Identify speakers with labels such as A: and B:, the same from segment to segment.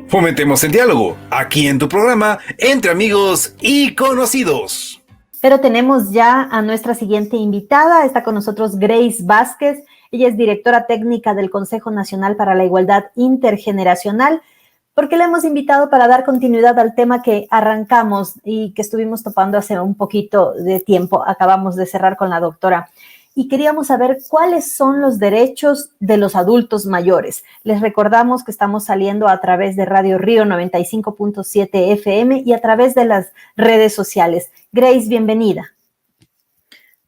A: Fomentemos el diálogo, aquí en tu programa, entre amigos y conocidos.
B: Pero tenemos ya a nuestra siguiente invitada, está con nosotros Grace Vázquez, ella es directora técnica del Consejo Nacional para la Igualdad Intergeneracional, porque la hemos invitado para dar continuidad al tema que arrancamos y que estuvimos topando hace un poquito de tiempo, acabamos de cerrar con la doctora. Y queríamos saber cuáles son los derechos de los adultos mayores. Les recordamos que estamos saliendo a través de Radio Río 95.7 FM y a través de las redes sociales. Grace, bienvenida.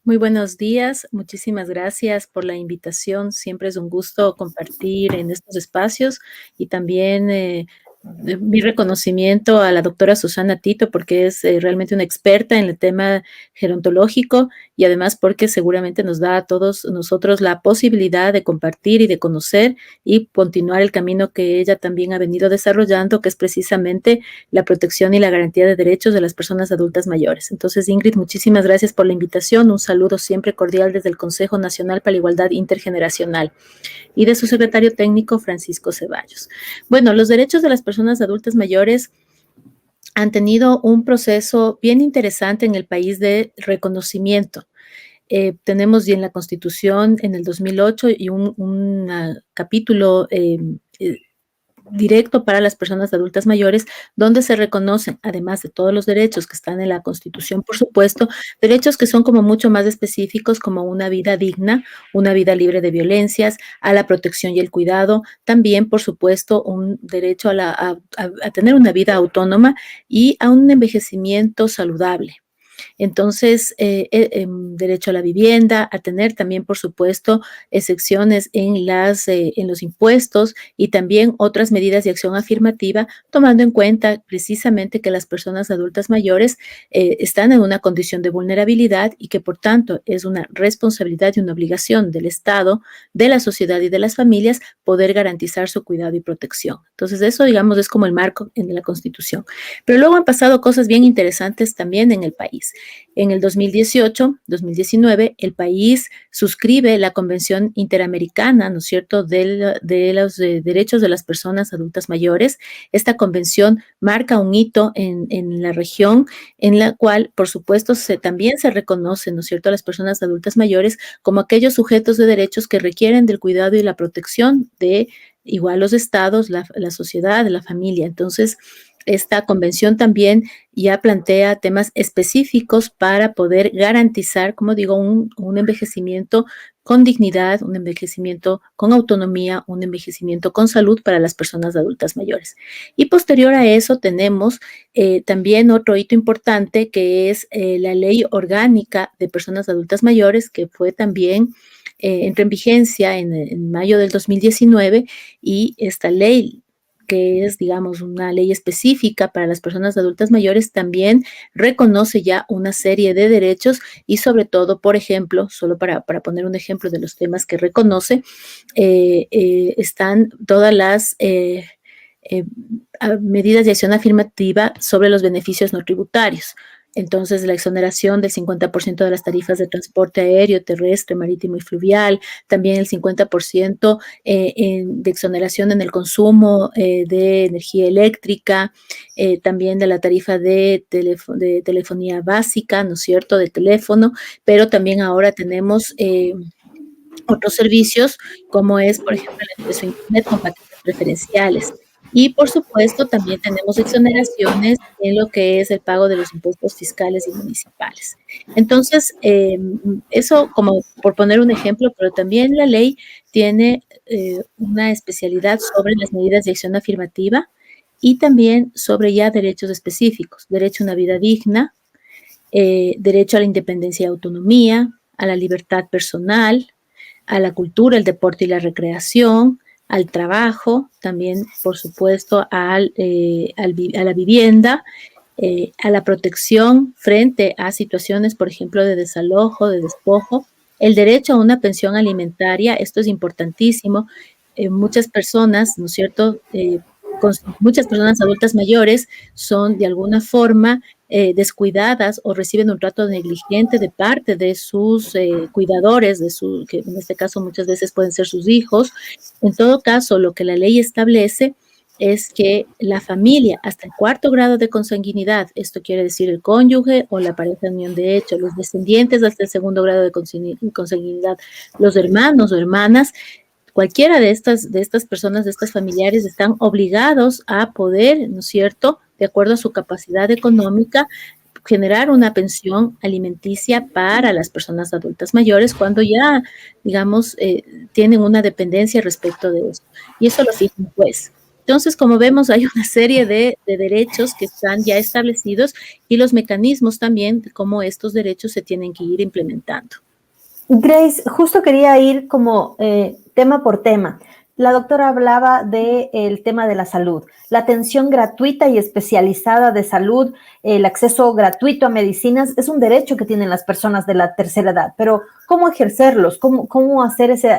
C: Muy buenos días, muchísimas gracias por la invitación. Siempre es un gusto compartir en estos espacios y también mi reconocimiento a la doctora Susana Tito porque es realmente una experta en el tema gerontológico y además porque seguramente nos da a todos nosotros la posibilidad de compartir y de conocer y continuar el camino que ella también ha venido desarrollando, que es precisamente la protección y la garantía de derechos de las personas adultas mayores. Entonces, Ingrid, muchísimas gracias por la invitación. Un saludo siempre cordial desde el Consejo Nacional para la Igualdad Intergeneracional y de su secretario técnico, Francisco Ceballos. Bueno, los derechos de las personas adultas mayores han tenido un proceso bien interesante en el país de reconocimiento. Tenemos ya en la Constitución en el 2008 y un capítulo directo para las personas adultas mayores, donde se reconocen, además de todos los derechos que están en la Constitución, por supuesto, derechos que son como mucho más específicos, como una vida digna, una vida libre de violencias, a la protección y el cuidado, también, por supuesto, un derecho a tener una vida autónoma y a un envejecimiento saludable. Entonces, derecho a la vivienda, a tener también, por supuesto, excepciones en los impuestos y también otras medidas de acción afirmativa, tomando en cuenta precisamente que las personas adultas mayores están en una condición de vulnerabilidad y que, por tanto, es una responsabilidad y una obligación del Estado, de la sociedad y de las familias poder garantizar su cuidado y protección. Entonces, eso, digamos, es como el marco en la Constitución. Pero luego han pasado cosas bien interesantes también en el país. En el 2018-2019, el país suscribe la Convención Interamericana, ¿no es cierto?, de los derechos de las personas adultas mayores. Esta convención marca un hito en la región, en la cual, por supuesto, también se reconoce, ¿no es cierto?, a las personas adultas mayores como aquellos sujetos de derechos que requieren del cuidado y la protección de igual los estados, la sociedad, la familia. Entonces, esta convención también ya plantea temas específicos para poder garantizar, como digo, un envejecimiento con dignidad, un envejecimiento con autonomía, un envejecimiento con salud para las personas adultas mayores. Y posterior a eso tenemos también otro hito importante que es la Ley Orgánica de Personas Adultas Mayores, que fue también entró en vigencia en mayo del 2019 y esta ley, que es, digamos, una ley específica para las personas adultas mayores, también reconoce ya una serie de derechos y sobre todo, por ejemplo, solo para poner un ejemplo de los temas que reconoce, están todas las medidas de acción afirmativa sobre los beneficios no tributarios. Entonces, la exoneración del 50% de las tarifas de transporte aéreo, terrestre, marítimo y fluvial, también el 50% de exoneración en el consumo de energía eléctrica, también de la tarifa de telefonía básica, ¿no es cierto?, de teléfono, pero también ahora tenemos otros servicios, como es, por ejemplo, el acceso a Internet con paquetes preferenciales. Y, por supuesto, también tenemos exoneraciones en lo que es el pago de los impuestos fiscales y municipales. Entonces, eso como por poner un ejemplo, pero también la ley tiene una especialidad sobre las medidas de acción afirmativa y también sobre ya derechos específicos, derecho a una vida digna, derecho a la independencia y autonomía, a la libertad personal, a la cultura, el deporte y la recreación, al trabajo, también, por supuesto, a la vivienda, a la protección frente a situaciones, por ejemplo, de desalojo, de despojo, el derecho a una pensión alimentaria, esto es importantísimo. Muchas personas, ¿no es cierto?, muchas personas adultas mayores son de alguna forma descuidadas o reciben un trato negligente de parte de sus cuidadores, que en este caso muchas veces pueden ser sus hijos. En todo caso, lo que la ley establece es que la familia hasta el 4º grado de consanguinidad, esto quiere decir el cónyuge o la pareja de unión de hecho, los descendientes hasta el 2º grado de consanguinidad, los hermanos o hermanas, cualquiera de estas personas, de estas familiares, están obligados a poder, ¿no es cierto?, de acuerdo a su capacidad económica, generar una pensión alimenticia para las personas adultas mayores cuando ya, digamos, tienen una dependencia respecto de eso. Y eso lo fija un juez. Entonces, como vemos, hay una serie de derechos que están ya establecidos y los mecanismos también de cómo estos derechos se tienen que ir implementando.
B: Grace, justo quería ir como tema por tema. La doctora hablaba del tema de la salud, la atención gratuita y especializada de salud, el acceso gratuito a medicinas, es un derecho que tienen las personas de la tercera edad, pero ¿cómo ejercerlos? ¿Cómo hacer ese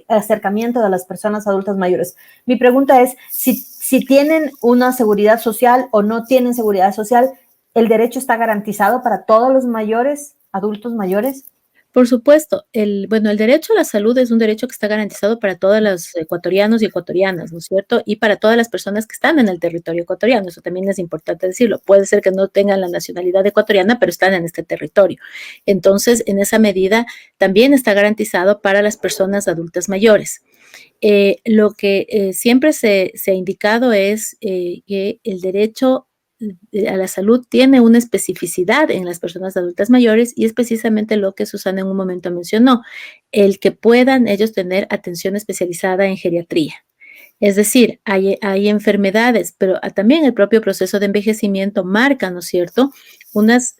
B: acercamiento de las personas adultas mayores? Mi pregunta es, si tienen una seguridad social o no tienen seguridad social, ¿el derecho está garantizado para todos los mayores, adultos mayores?
C: Por supuesto, el derecho a la salud es un derecho que está garantizado para todos los ecuatorianos y ecuatorianas, ¿no es cierto? Y para todas las personas que están en el territorio ecuatoriano, eso también es importante decirlo. Puede ser que no tengan la nacionalidad ecuatoriana, pero están en este territorio. Entonces, en esa medida, también está garantizado para las personas adultas mayores. Lo que siempre se ha indicado es que el derecho a la salud tiene una especificidad en las personas adultas mayores y es precisamente lo que Susana en un momento mencionó, el que puedan ellos tener atención especializada en geriatría. Es decir, hay enfermedades, pero también el propio proceso de envejecimiento marca, ¿no es cierto?, unas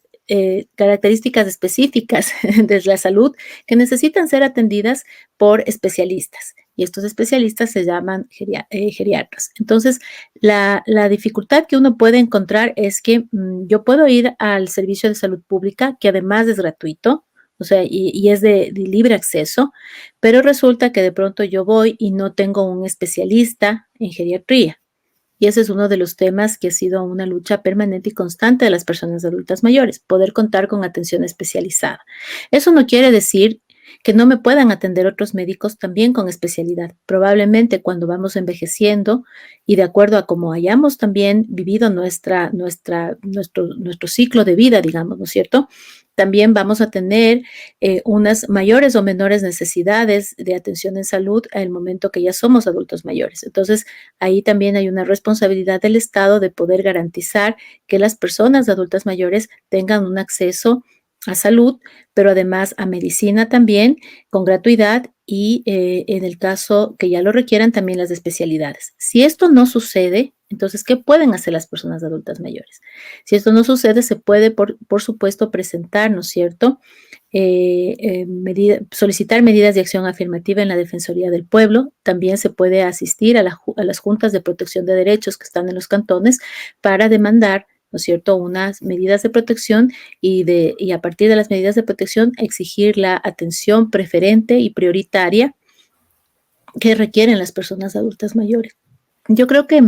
C: características específicas de la salud que necesitan ser atendidas por especialistas. Y estos especialistas se llaman geriatras. Entonces, la dificultad que uno puede encontrar es que yo puedo ir al servicio de salud pública, que además es gratuito, o sea, y es de libre acceso, pero resulta que de pronto yo voy y no tengo un especialista en geriatría. Y ese es uno de los temas que ha sido una lucha permanente y constante de las personas adultas mayores, poder contar con atención especializada. Eso no quiere decir que no me puedan atender otros médicos también con especialidad. Probablemente cuando vamos envejeciendo y de acuerdo a cómo hayamos también vivido nuestro ciclo de vida, digamos, ¿no es cierto?, también vamos a tener unas mayores o menores necesidades de atención en salud al momento que ya somos adultos mayores. Entonces, ahí también hay una responsabilidad del Estado de poder garantizar que las personas adultas mayores tengan un acceso a salud, pero además a medicina también con gratuidad y en el caso que ya lo requieran también las especialidades. Si esto no sucede, entonces, ¿qué pueden hacer las personas adultas mayores? Si esto no sucede, se puede, por supuesto, presentar, ¿no es cierto?, solicitar medidas de acción afirmativa en la Defensoría del Pueblo. También se puede asistir a las juntas de protección de derechos que están en los cantones para demandar, ¿no es cierto?, unas medidas de protección y a partir de las medidas de protección exigir la atención preferente y prioritaria que requieren las personas adultas mayores. Yo creo que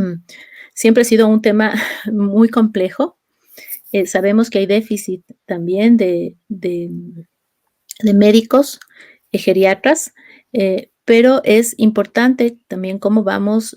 C: siempre ha sido un tema muy complejo. Sabemos que hay déficit también de médicos, geriatras, pero es importante también cómo vamos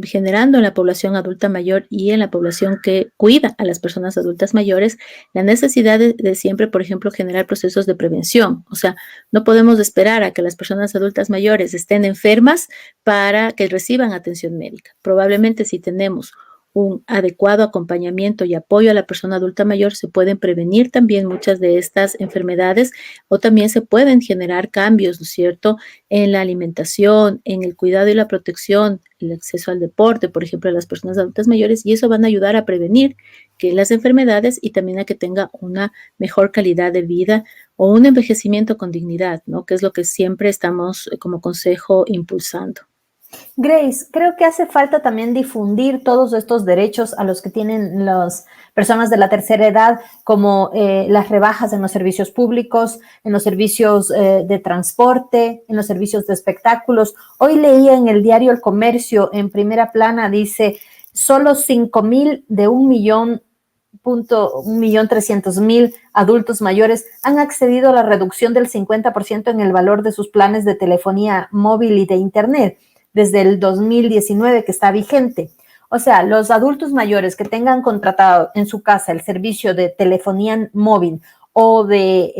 C: generando en la población adulta mayor y en la población que cuida a las personas adultas mayores la necesidad de siempre, por ejemplo, generar procesos de prevención. O sea, no podemos esperar a que las personas adultas mayores estén enfermas para que reciban atención médica. Probablemente si tenemos un adecuado acompañamiento y apoyo a la persona adulta mayor, se pueden prevenir también muchas de estas enfermedades o también se pueden generar cambios, ¿no es cierto?, en la alimentación, en el cuidado y la protección, el acceso al deporte, por ejemplo, de las personas adultas mayores, y eso van a ayudar a prevenir que las enfermedades y también a que tenga una mejor calidad de vida o un envejecimiento con dignidad, ¿no?, que es lo que siempre estamos como consejo impulsando.
B: Grace, creo que hace falta también difundir todos estos derechos a los que tienen las personas de la tercera edad, como las rebajas en los servicios públicos, en los servicios de transporte, en los servicios de espectáculos. Hoy leía en el diario El Comercio, en primera plana, dice, solo 5,000 de 1,300,000 adultos mayores han accedido a la reducción del 50% en el valor de sus planes de telefonía móvil y de internet. desde el 2019 que está vigente. O sea, los adultos mayores que tengan contratado en su casa el servicio de telefonía móvil o de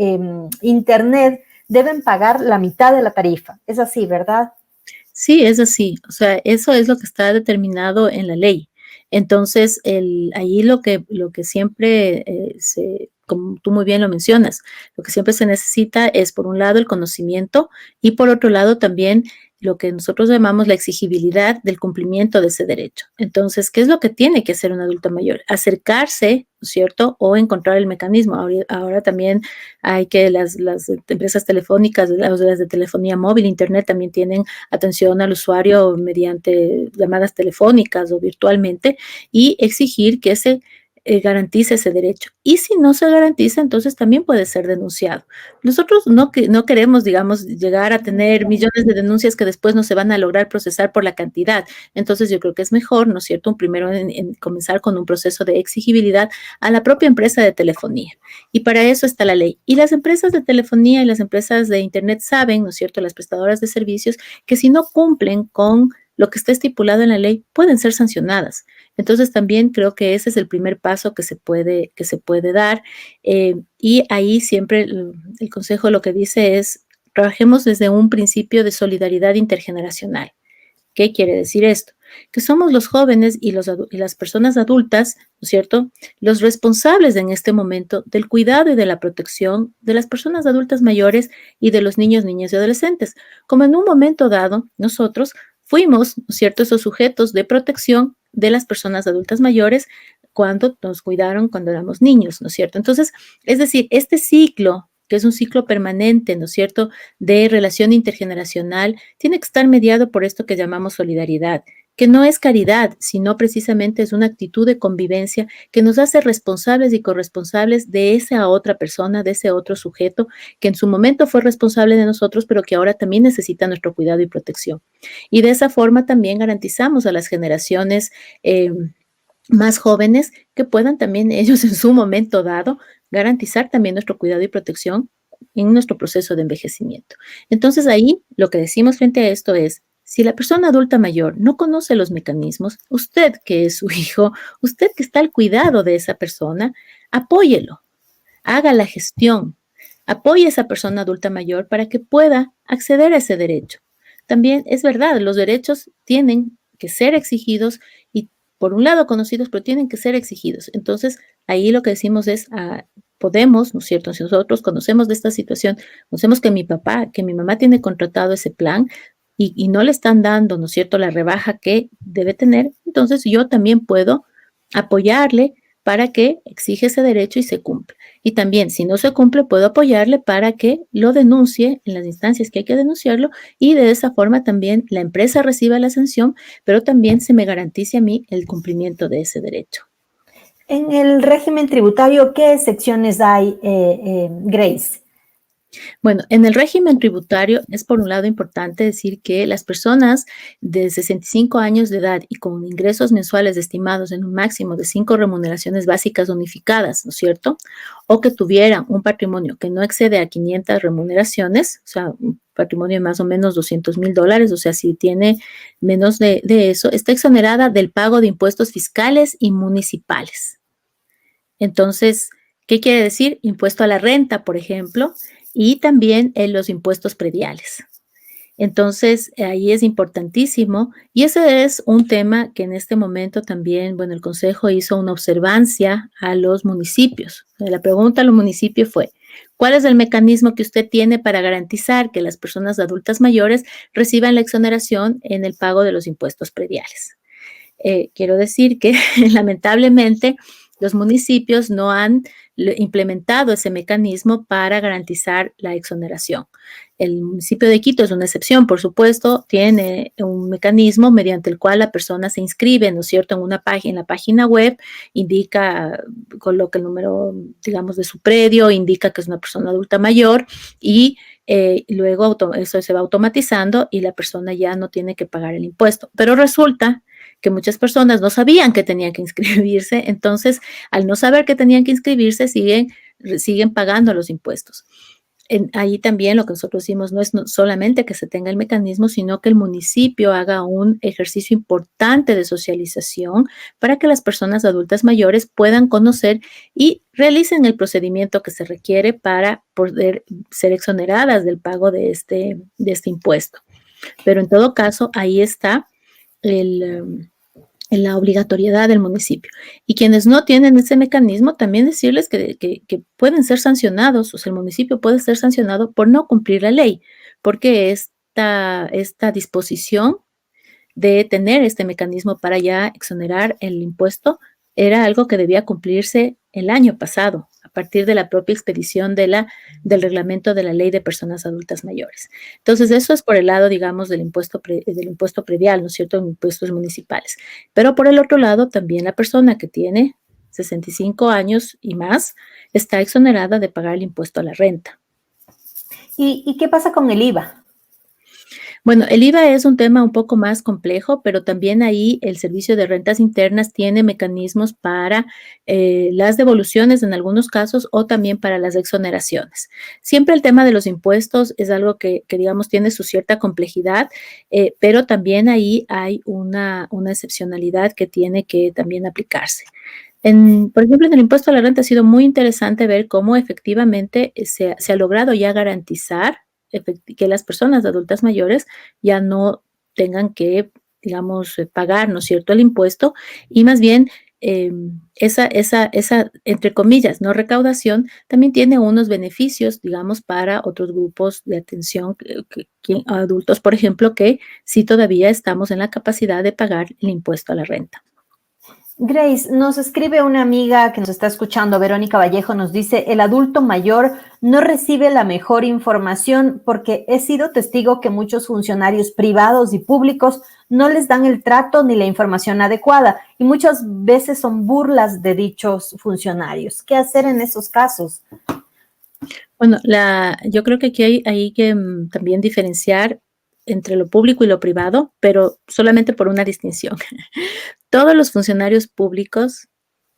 B: internet deben pagar la mitad de la tarifa. Es así, ¿verdad?
C: Sí, es así. O sea, eso es lo que está determinado en la ley. Entonces, ahí lo que siempre como tú muy bien lo mencionas, lo que siempre se necesita es, por un lado, el conocimiento y por otro lado también lo que nosotros llamamos la exigibilidad del cumplimiento de ese derecho. Entonces, ¿qué es lo que tiene que hacer un adulto mayor? Acercarse, ¿no es cierto? O encontrar el mecanismo. Ahora también hay que las empresas telefónicas, las de telefonía móvil, internet, también tienen atención al usuario mediante llamadas telefónicas o virtualmente y exigir que se garantice ese derecho. Y si no se garantiza, entonces también puede ser denunciado. Nosotros no queremos, digamos, llegar a tener millones de denuncias que después no se van a lograr procesar por la cantidad. Entonces yo creo que es mejor, ¿no es cierto?, primero en comenzar con un proceso de exigibilidad a la propia empresa de telefonía. Y para eso está la ley. Y las empresas de telefonía y las empresas de internet saben, ¿no es cierto?, las prestadoras de servicios, que si no cumplen con lo que está estipulado en la ley, pueden ser sancionadas. Entonces también creo que ese es el primer paso que se puede dar. Y ahí siempre el consejo lo que dice es, trabajemos desde un principio de solidaridad intergeneracional. ¿Qué quiere decir esto? Que somos los jóvenes y las personas adultas, ¿no es cierto?, los responsables en este momento del cuidado y de la protección de las personas adultas mayores y de los niños, niñas y adolescentes. Como en un momento dado, nosotros fuimos, ¿no es cierto?, esos sujetos de protección de las personas adultas mayores cuando nos cuidaron cuando éramos niños, ¿no es cierto? Entonces, es decir, este ciclo, que es un ciclo permanente, ¿no es cierto?, de relación intergeneracional, tiene que estar mediado por esto que llamamos solidaridad, que no es caridad, sino precisamente es una actitud de convivencia que nos hace responsables y corresponsables de esa otra persona, de ese otro sujeto, que en su momento fue responsable de nosotros, pero que ahora también necesita nuestro cuidado y protección. Y de esa forma también garantizamos a las generaciones más jóvenes que puedan también ellos en su momento dado garantizar también nuestro cuidado y protección en nuestro proceso de envejecimiento. Entonces ahí lo que decimos frente a esto es, si la persona adulta mayor no conoce los mecanismos, usted que es su hijo, usted que está al cuidado de esa persona, apóyelo, haga la gestión, apoye a esa persona adulta mayor para que pueda acceder a ese derecho. También es verdad, los derechos tienen que ser exigidos y por un lado conocidos, pero tienen que ser exigidos. Entonces, ahí lo que decimos es, podemos, ¿no es cierto? Si nosotros conocemos de esta situación, conocemos que mi mamá tiene contratado ese plan y no le están dando, ¿no es cierto?, la rebaja que debe tener, entonces yo también puedo apoyarle para que exige ese derecho y se cumpla. Y también, si no se cumple, puedo apoyarle para que lo denuncie en las instancias que hay que denunciarlo y de esa forma también la empresa reciba la sanción, pero también se me garantice a mí el cumplimiento de ese derecho.
B: En el régimen tributario, ¿qué secciones hay, Grace?
C: Bueno, en el régimen tributario es por un lado importante decir que las personas de 65 años de edad y con ingresos mensuales estimados en un máximo de 5 remuneraciones básicas unificadas, ¿no es cierto? O que tuvieran un patrimonio que no excede a 500 remuneraciones, o sea, un patrimonio de más o menos $200,000, o sea, si tiene menos de eso, está exonerada del pago de impuestos fiscales y municipales. Entonces, ¿qué quiere decir? Impuesto a la renta, por ejemplo, y también en los impuestos prediales. Entonces, ahí es importantísimo y ese es un tema que en este momento también, bueno, el Consejo hizo una observancia a los municipios. La pregunta a los municipios fue, ¿cuál es el mecanismo que usted tiene para garantizar que las personas adultas mayores reciban la exoneración en el pago de los impuestos prediales? Quiero decir que lamentablemente los municipios no han implementado ese mecanismo para garantizar la exoneración. El municipio de Quito es una excepción, por supuesto, tiene un mecanismo mediante el cual la persona se inscribe, ¿no es cierto?, en la página web, coloca el número, digamos, de su predio, indica que es una persona adulta mayor y luego eso se va automatizando y la persona ya no tiene que pagar el impuesto. Pero resulta que muchas personas no sabían que tenían que inscribirse, entonces al no saber que tenían que inscribirse siguen pagando los impuestos. Ahí también lo que nosotros decimos no es solamente que se tenga el mecanismo, sino que el municipio haga un ejercicio importante de socialización para que las personas adultas mayores puedan conocer y realicen el procedimiento que se requiere para poder ser exoneradas del pago de este impuesto. Pero en todo caso, ahí está en la obligatoriedad del municipio. Y quienes no tienen ese mecanismo, también decirles que pueden ser sancionados, o sea, el municipio puede ser sancionado por no cumplir la ley, porque esta disposición de tener este mecanismo para ya exonerar el impuesto era algo que debía cumplirse el año pasado, a partir de la propia expedición del reglamento de la Ley de Personas Adultas Mayores. Entonces, eso es por el lado, digamos, del impuesto predial, ¿no es cierto?, en impuestos municipales. Pero por el otro lado, también la persona que tiene 65 años y más está exonerada de pagar el impuesto a la renta.
B: ¿Y qué pasa con el IVA?
C: Bueno, el IVA es un tema un poco más complejo, pero también ahí el Servicio de Rentas Internas tiene mecanismos para las devoluciones en algunos casos o también para las exoneraciones. Siempre el tema de los impuestos es algo que digamos, tiene su cierta complejidad, pero también ahí hay una excepcionalidad que tiene que también aplicarse. Por ejemplo, en el impuesto a la renta ha sido muy interesante ver cómo efectivamente se ha logrado ya garantizar que las personas adultas mayores ya no tengan que, digamos, pagar, ¿no es cierto?, el impuesto y más bien esa, entre comillas, no recaudación, también tiene unos beneficios, digamos, para otros grupos de atención, adultos, por ejemplo, que sí todavía estamos en la capacidad de pagar el impuesto a la renta.
B: Grace, nos escribe una amiga que nos está escuchando, Verónica Vallejo, nos dice, el adulto mayor no recibe la mejor información porque he sido testigo que muchos funcionarios privados y públicos no les dan el trato ni la información adecuada y muchas veces son burlas de dichos funcionarios. ¿Qué hacer en esos casos?
C: Bueno, yo creo que aquí hay que también diferenciar entre lo público y lo privado, pero solamente por una distinción. Todos los funcionarios públicos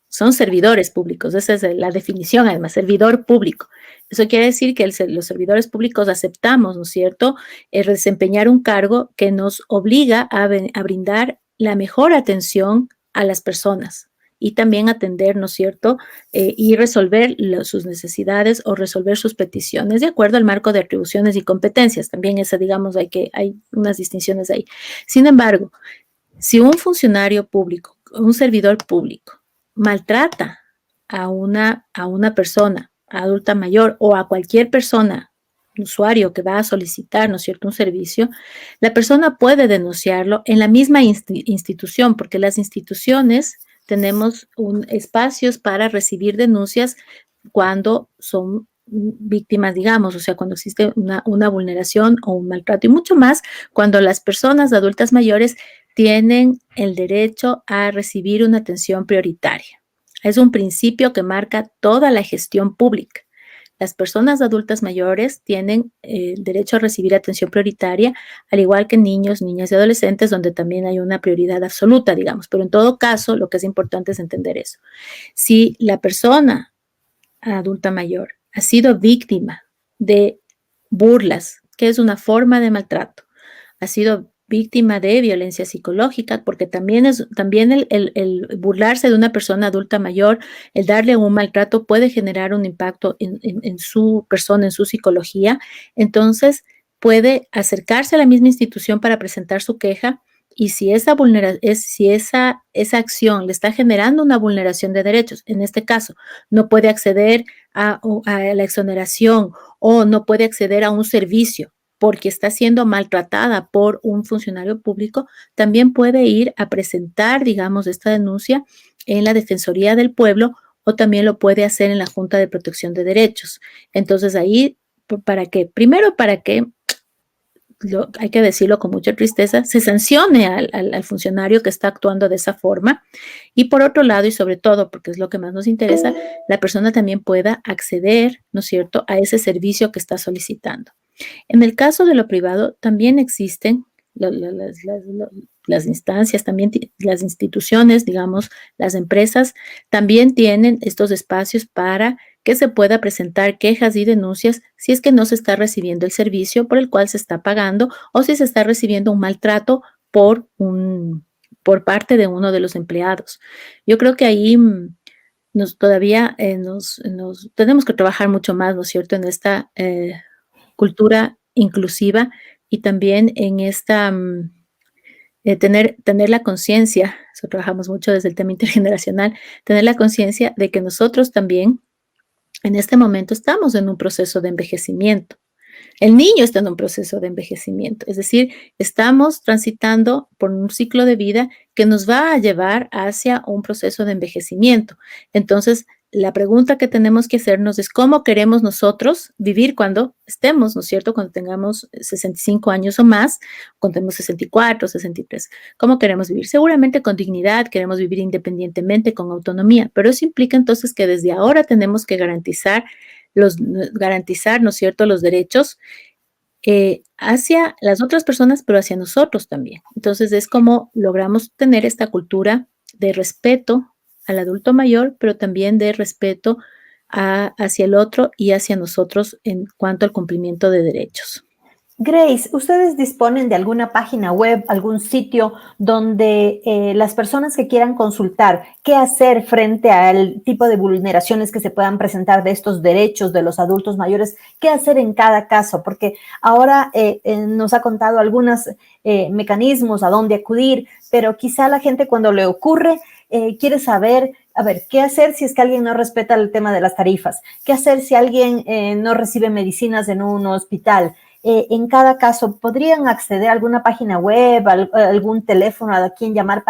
C: son servidores públicos, esa es la definición, además, servidor público. Eso quiere decir que los servidores públicos aceptamos, ¿no es cierto?, desempeñar un cargo que nos obliga a brindar la mejor atención a las personas y también atender, ¿no es cierto?, y resolver sus necesidades o resolver sus peticiones de acuerdo al marco de atribuciones y competencias. También esa, digamos, hay unas distinciones ahí. Sin embargo, si un funcionario público, un servidor público, maltrata a una persona adulta mayor o a cualquier persona, usuario que va a solicitar, ¿no es cierto?, un servicio, la persona puede denunciarlo en la misma institución, porque las instituciones tenemos espacios para recibir denuncias cuando son víctimas, digamos, o sea, cuando existe una vulneración o un maltrato y mucho más cuando las personas adultas mayores tienen el derecho a recibir una atención prioritaria. Es un principio que marca toda la gestión pública. Las personas adultas mayores tienen el derecho a recibir atención prioritaria, al igual que niños, niñas y adolescentes, donde también hay una prioridad absoluta, digamos. Pero en todo caso, lo que es importante es entender eso. Si la persona adulta mayor ha sido víctima de burlas, que es una forma de maltrato, ha sido víctima de violencia psicológica, porque también el burlarse de una persona adulta mayor, el darle un maltrato puede generar un impacto en su persona, en su psicología. Entonces, puede acercarse a la misma institución para presentar su queja y si esa acción le está generando una vulneración de derechos, en este caso, no puede acceder a la exoneración o no puede acceder a un servicio porque está siendo maltratada por un funcionario público, también puede ir a presentar, digamos, esta denuncia en la Defensoría del Pueblo o también lo puede hacer en la Junta de Protección de Derechos. Entonces ahí, ¿para qué? Primero, para que, hay que decirlo con mucha tristeza, se sancione al funcionario que está actuando de esa forma y por otro lado, y sobre todo, porque es lo que más nos interesa, la persona también pueda acceder, ¿no es cierto?, a ese servicio que está solicitando. En el caso de lo privado, también existen las instancias, también las instituciones, digamos, las empresas, también tienen estos espacios para que se pueda presentar quejas y denuncias si es que no se está recibiendo el servicio por el cual se está pagando o si se está recibiendo un maltrato por parte de uno de los empleados. Yo creo que ahí todavía tenemos que trabajar mucho más, ¿no es cierto?, en esta cultura inclusiva y también en esta tener la conciencia, eso trabajamos mucho desde el tema intergeneracional, tener la conciencia de que nosotros también en este momento estamos en un proceso de envejecimiento. El niño está en un proceso de envejecimiento, es decir, estamos transitando por un ciclo de vida que nos va a llevar hacia un proceso de envejecimiento. Entonces, la pregunta que tenemos que hacernos es cómo queremos nosotros vivir cuando estemos, ¿no es cierto? Cuando tengamos 65 años o más, cuando tengamos 64, 63. ¿Cómo queremos vivir? Seguramente con dignidad, queremos vivir independientemente, con autonomía, pero eso implica entonces que desde ahora tenemos que garantizar, ¿no es cierto?, los derechos hacia las otras personas, pero hacia nosotros también. Entonces es como logramos tener esta cultura de respeto al adulto mayor, pero también de respeto hacia el otro y hacia nosotros en cuanto al cumplimiento de derechos.
B: Grace, ¿ustedes disponen de alguna página web, algún sitio donde las personas que quieran consultar qué hacer frente al tipo de vulneraciones que se puedan presentar de estos derechos de los adultos mayores, qué hacer en cada caso? Porque ahora nos ha contado algunos mecanismos a dónde acudir, pero quizá la gente cuando le ocurre quiere saber, a ver, ¿qué hacer si es que alguien no respeta el tema de las tarifas? ¿Qué hacer si alguien no recibe medicinas en un hospital? En cada caso, ¿podrían acceder a alguna página web, algún teléfono a quien llamar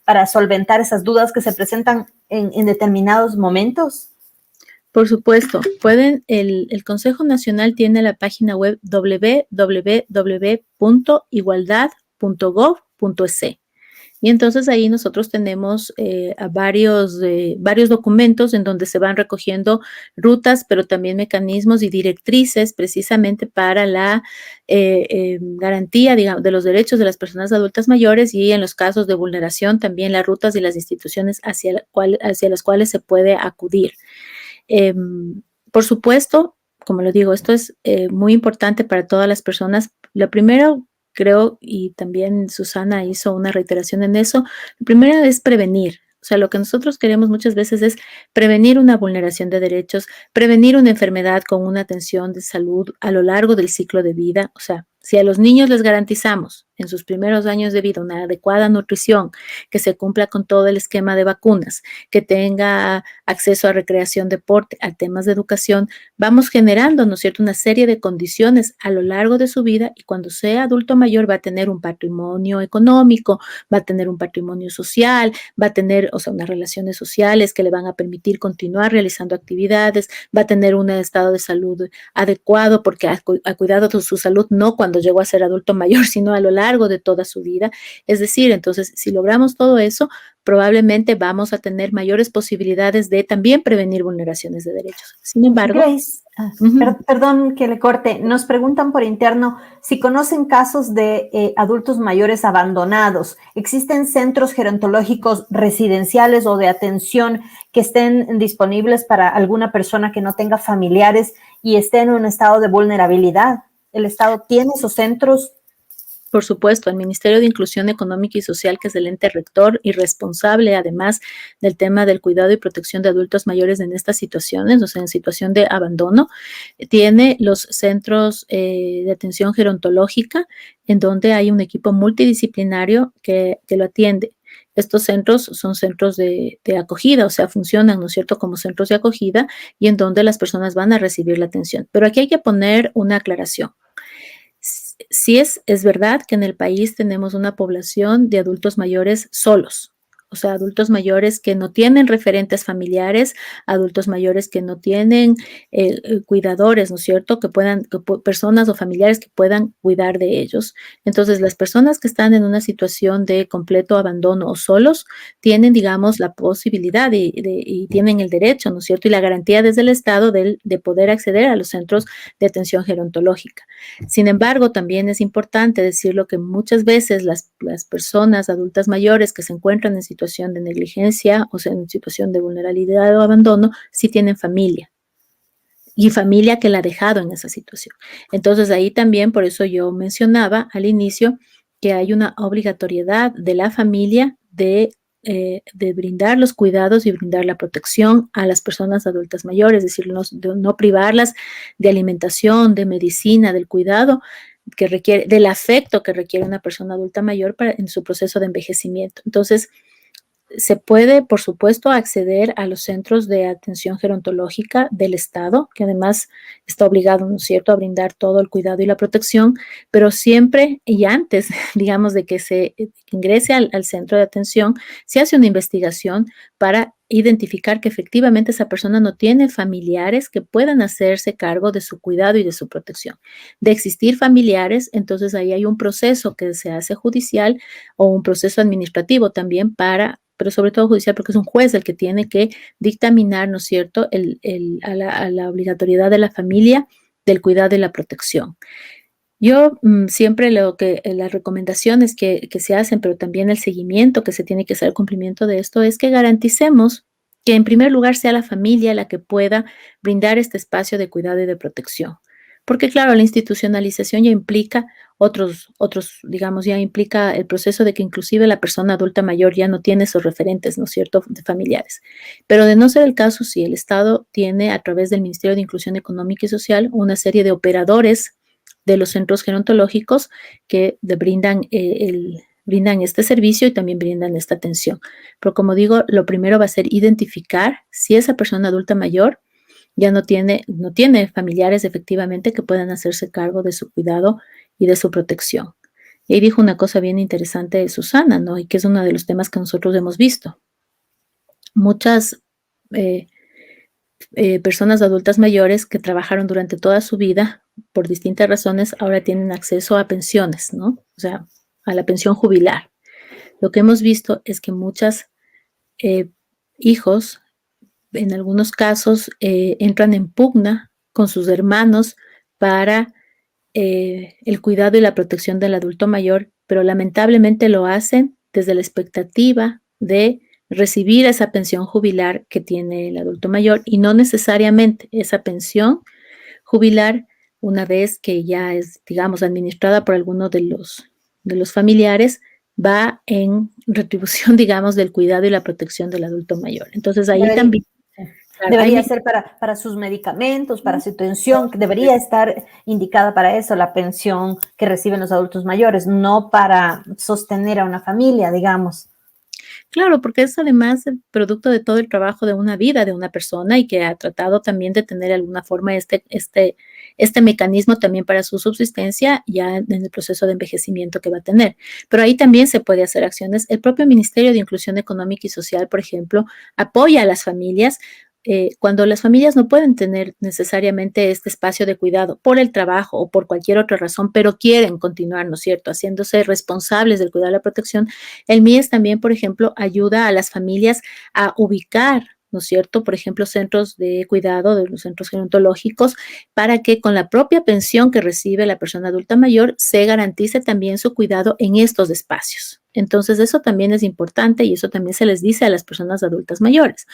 B: para solventar esas dudas que se presentan en determinados momentos?
C: Por supuesto, el Consejo Nacional tiene la página web www.igualdad.gov.es. Y entonces ahí nosotros tenemos varios documentos en donde se van recogiendo rutas, pero también mecanismos y directrices precisamente para la garantía, digamos, de los derechos de las personas adultas mayores y en los casos de vulneración también las rutas y las instituciones hacia las cuales se puede acudir. Por supuesto, como lo digo, esto es muy importante para todas las personas. Lo primero, creo, y también Susana hizo una reiteración en eso, lo primero es prevenir. O sea, lo que nosotros queremos muchas veces es prevenir una vulneración de derechos, prevenir una enfermedad con una atención de salud a lo largo del ciclo de vida. O sea, si a los niños les garantizamos en sus primeros años de vida una adecuada nutrición, que se cumpla con todo el esquema de vacunas, que tenga acceso a recreación, deporte, a temas de educación, vamos generando, ¿no es cierto?, una serie de condiciones a lo largo de su vida y cuando sea adulto mayor va a tener un patrimonio económico, va a tener un patrimonio social, va a tener, o sea, unas relaciones sociales que le van a permitir continuar realizando actividades, va a tener un estado de salud adecuado porque ha cuidado de su salud no cuando llegó a ser adulto mayor, sino a lo largo de toda su vida. Es decir, entonces, si logramos todo eso, probablemente vamos a tener mayores posibilidades de también prevenir vulneraciones de derechos. Sin embargo...
B: Grace, perdón que le corte, nos preguntan por interno si conocen casos de adultos mayores abandonados. ¿Existen centros gerontológicos residenciales o de atención que estén disponibles para alguna persona que no tenga familiares y esté en un estado de vulnerabilidad? ¿El Estado tiene esos centros?
C: Por supuesto, el Ministerio de Inclusión Económica y Social, que es el ente rector y responsable, además del tema del cuidado y protección de adultos mayores en estas situaciones, o sea, en situación de abandono, tiene los centros de atención gerontológica, en donde hay un equipo multidisciplinario que lo atiende. Estos centros son centros de acogida, o sea, funcionan, ¿no es cierto?, como centros de acogida y en donde las personas van a recibir la atención. Pero aquí hay que poner una aclaración. Sí es verdad que en el país tenemos una población de adultos mayores solos, o sea, adultos mayores que no tienen referentes familiares, adultos mayores que no tienen cuidadores, ¿no es cierto?, personas o familiares que puedan cuidar de ellos. Entonces, las personas que están en una situación de completo abandono o solos tienen, digamos, la posibilidad y tienen el derecho, ¿no es cierto?, y la garantía desde el Estado de poder acceder a los centros de atención gerontológica. Sin embargo, también es importante decirlo que muchas veces las personas adultas mayores que se encuentran en situación de negligencia, o sea, en situación de vulnerabilidad o abandono, sí tienen familia. y familia que la ha dejado en esa situación. Entonces ahí también, por eso yo mencionaba al inicio que hay una obligatoriedad de la familia de brindar los cuidados y brindar la protección a las personas adultas mayores, es decir, no privarlas de alimentación, de medicina, del cuidado que requiere, del afecto que requiere una persona adulta mayor en su proceso de envejecimiento. Entonces, se puede, por supuesto, acceder a los centros de atención gerontológica del Estado, que además está obligado, ¿no es cierto?, a brindar todo el cuidado y la protección, pero siempre y antes, digamos, de que se ingrese al centro de atención, se hace una investigación para identificar que efectivamente esa persona no tiene familiares que puedan hacerse cargo de su cuidado y de su protección. De existir familiares, entonces ahí hay un proceso que se hace judicial o un proceso administrativo también pero sobre todo judicial, porque es un juez el que tiene que dictaminar, ¿no es cierto?, a la obligatoriedad de la familia del cuidado y la protección. Yo siempre las recomendaciones que se hacen, pero también el seguimiento que se tiene que hacer, el cumplimiento de esto, es que garanticemos que en primer lugar sea la familia la que pueda brindar este espacio de cuidado y de protección. Porque claro, la institucionalización ya implica digamos, ya implica el proceso de que inclusive la persona adulta mayor ya no tiene esos referentes, ¿no es cierto?, de familiares. Pero de no ser el caso, sí, el Estado tiene a través del Ministerio de Inclusión Económica y Social una serie de operadores de los centros gerontológicos que brindan este servicio y también brindan esta atención. Pero como digo, lo primero va a ser identificar si esa persona adulta mayor ya no tiene familiares efectivamente que puedan hacerse cargo de su cuidado y de su protección. Y ahí dijo una cosa bien interesante de Susana, ¿no? Y que es uno de los temas que nosotros hemos visto. Muchas personas adultas mayores que trabajaron durante toda su vida por distintas razones ahora tienen acceso a pensiones, ¿no? O sea, a la pensión jubilar. Lo que hemos visto es que muchos hijos, en algunos casos, entran en pugna con sus hermanos para el cuidado y la protección del adulto mayor, pero lamentablemente lo hacen desde la expectativa de recibir esa pensión jubilar que tiene el adulto mayor y no necesariamente esa pensión jubilar, una vez que ya es, digamos, administrada por alguno de los familiares, va en retribución, digamos, del cuidado y la protección del adulto mayor. Entonces ahí también...
B: Debería ser para sus medicamentos, para su atención, que debería estar indicada para eso, la pensión que reciben los adultos mayores, no para sostener a una familia, digamos.
C: Claro, porque es además el producto de todo el trabajo de una vida de una persona y que ha tratado también de tener de alguna forma este mecanismo también para su subsistencia ya en el proceso de envejecimiento que va a tener. Pero ahí también se puede hacer acciones. El propio Ministerio de Inclusión Económica y Social, por ejemplo, apoya a las familias cuando las familias no pueden tener necesariamente este espacio de cuidado por el trabajo o por cualquier otra razón, pero quieren continuar, ¿no es cierto?, haciéndose responsables del cuidado y la protección. El MIES también, por ejemplo, ayuda a las familias a ubicar, ¿no es cierto?, por ejemplo, centros de cuidado, de los centros gerontológicos, para que con la propia pensión que recibe la persona adulta mayor se garantice también su cuidado en estos espacios. Entonces, eso también es importante y eso también se les dice a las personas adultas mayores.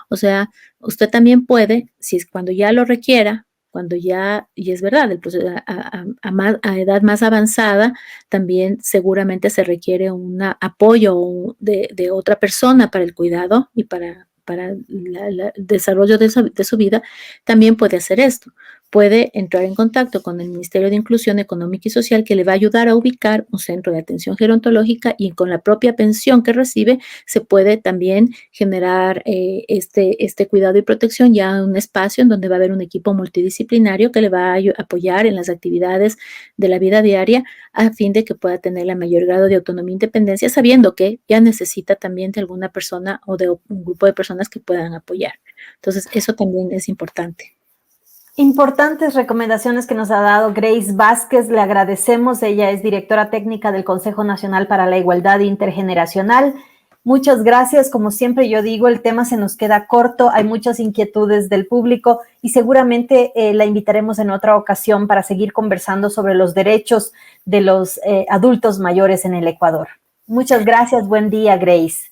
C: O sea, usted también puede, si es cuando ya lo requiera, cuando ya, y es verdad, el proceso, a edad más avanzada, también seguramente se requiere un apoyo de otra persona para el cuidado y para el desarrollo de su vida, también puede hacer esto. Puede entrar en contacto con el Ministerio de Inclusión Económica y Social, que le va a ayudar a ubicar un centro de atención gerontológica, y con la propia pensión que recibe se puede también generar este cuidado y protección ya en un espacio en donde va a haber un equipo multidisciplinario que le va a apoyar en las actividades de la vida diaria a fin de que pueda tener el mayor grado de autonomía e independencia, sabiendo que ya necesita también de alguna persona o de un grupo de personas que puedan apoyar. Entonces, eso también es importante.
B: Importantes recomendaciones que nos ha dado Grace Vázquez, le agradecemos. Ella es directora técnica del Consejo Nacional para la Igualdad Intergeneracional. Muchas gracias. Como siempre yo digo, el tema se nos queda corto, hay muchas inquietudes del público y seguramente la invitaremos en otra ocasión para seguir conversando sobre los derechos de los adultos mayores en el Ecuador. Muchas gracias. Buen día, Grace.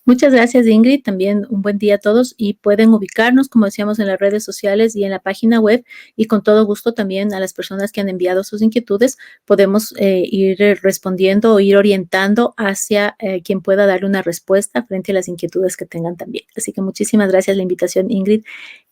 C: Muchas gracias, Ingrid. También un buen día a todos y pueden ubicarnos, como decíamos, en las redes sociales y en la página web y con todo gusto también a las personas que han enviado sus inquietudes podemos ir respondiendo o ir orientando hacia quien pueda darle una respuesta frente a las inquietudes que tengan también. Así que muchísimas gracias la invitación, Ingrid.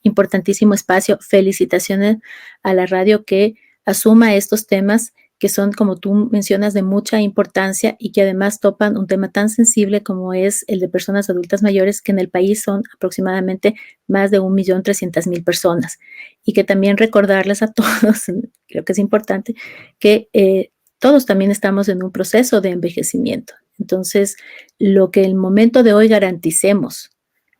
C: Importantísimo espacio. Felicitaciones a la radio que asuma estos temas que son, como tú mencionas, de mucha importancia y que además topan un tema tan sensible como es el de personas adultas mayores, que en el país son aproximadamente más de 1.300.000 personas. Y que también recordarles a todos, creo que es importante, que todos también estamos en un proceso de envejecimiento. Entonces, lo que el momento de hoy garanticemos,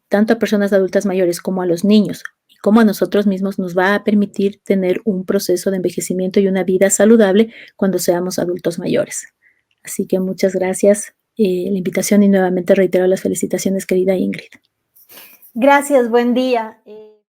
C: tanto a personas adultas mayores como a los niños, como a nosotros mismos, nos va a permitir tener un proceso de envejecimiento y una vida saludable cuando seamos adultos mayores. Así que muchas gracias la invitación y nuevamente reitero las felicitaciones, querida Ingrid.
B: Gracias, buen día.